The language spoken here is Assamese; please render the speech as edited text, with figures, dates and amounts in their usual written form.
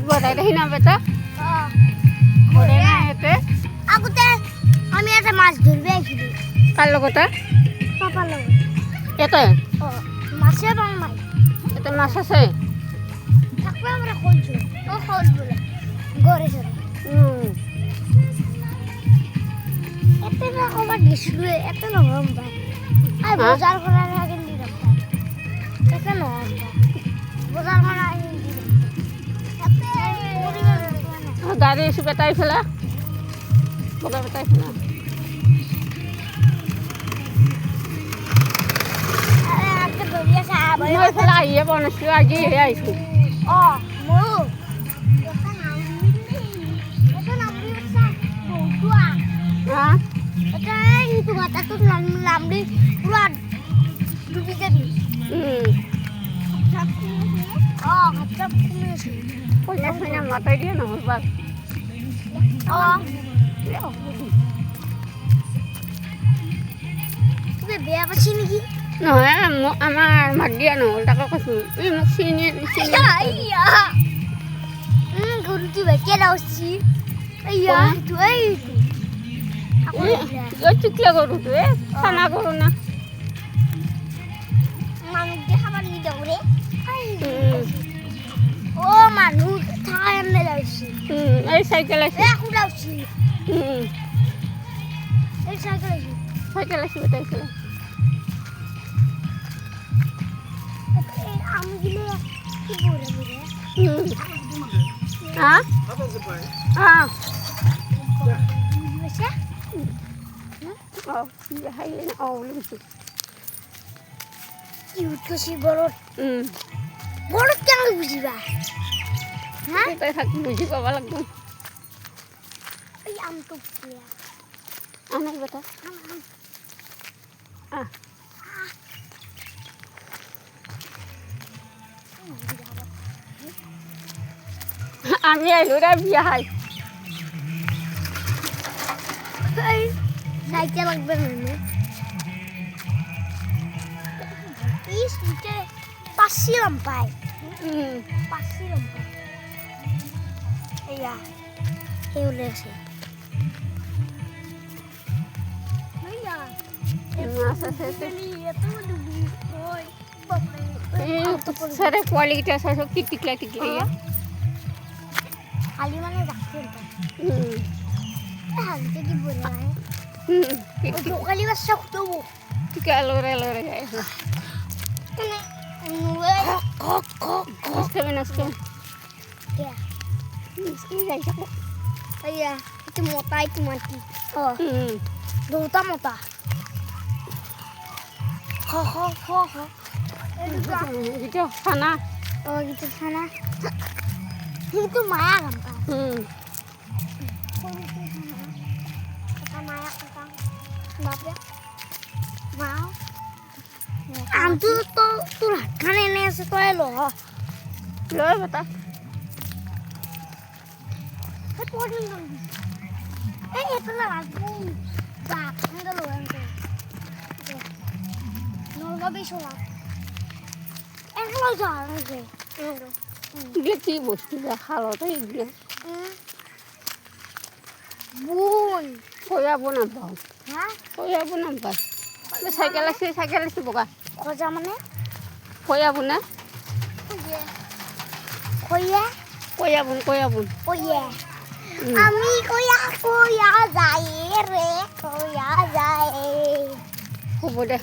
বনাই দেখি না বেটা আগতে আমি এটা মাছ ধরবে আইছিলো কার লগতে পাপার লগত এতে মাছে পাম নাই এতে মাছ আছে থাকবে আমরা খুলছো ও খোল বলে গড়ে চলে এতে না কবার গেছিল এতে নহম ভাই আই বাজার করার আগে নি রাখতা এতে নহম বাজার করার আগে নি এতে পরিবার গাড়ি এসে বেটাই ফেলা বগা বেটাই ফেলা আগে ধরিয়া সাহেব মই ফেলা আহিয়ে বনাইছো আজি হে আহিছো মো এটা নাম দিছা বউয়া হা এটা এই তো মাথাটো লামড়ি পুরা ডুবি যাবি হাতটা কমেছে পয়সা শুনে মাথায় দিয়ে নহল বাস তুমি বেয়া পাচ্ছি নাকি নহয় আমাৰ মাত দিয়া নহ'ল তাকে কৈছোঁ এই মোক চিনি গৰুটো বেকে দাওছি এইয়া এইটো চুকলা গৰুটো চানা গৰু না মানুহ দেখাব নিদিওঁ ৰে মানুহ ঠাই এনে দাওছি এই চাইকেল আছে এখন দাওছি এই চাইকেল আছে সাইকেল আছে বেটাই ফেলা আমি গেলে কি বলে বলে হ্যাঁ হ্যাঁ বুঝছে হাইলে না লিখছি কি উঠছি বড় বড় কেন বুঝিবা হ্যাঁ তাই থাক বুঝি পাবা লাগবে এই আম তো আনাই বেটা আমি আইলো রে বিয়া হাই সাইকেল লাগবে না এই সুটে পাচ্ছিলাম পাই পাচ্ছিলাম পাই এইয়া এই উলে আছে সারে কোয়ালিটি আছে সব টিকলা টিকলা খালি মানে রাখতে হালতে কি বলে কালি বাস তো টিকা লরে লরে যায় নষ্ট নষ্ট যাই থাকো iya itu mota itu mati দুটা মতা itu sana gitu sana itu maya gampang kata maya gampang babnya mau antu tuh lah kan ini sesuai loh lo betul itu lah lagu bak enggak lo yang nol gak bisa lah kalau jalan sih dia কি বস্তু দেখালো তো এগুলো bun কয়াবো না পাও hah কয়াবো না পাই সাইকেল আছে বগা koja mana কয়াবো না koya কয়াবো oh yeah আমি koya যায় রে koya যায় হ'ব দে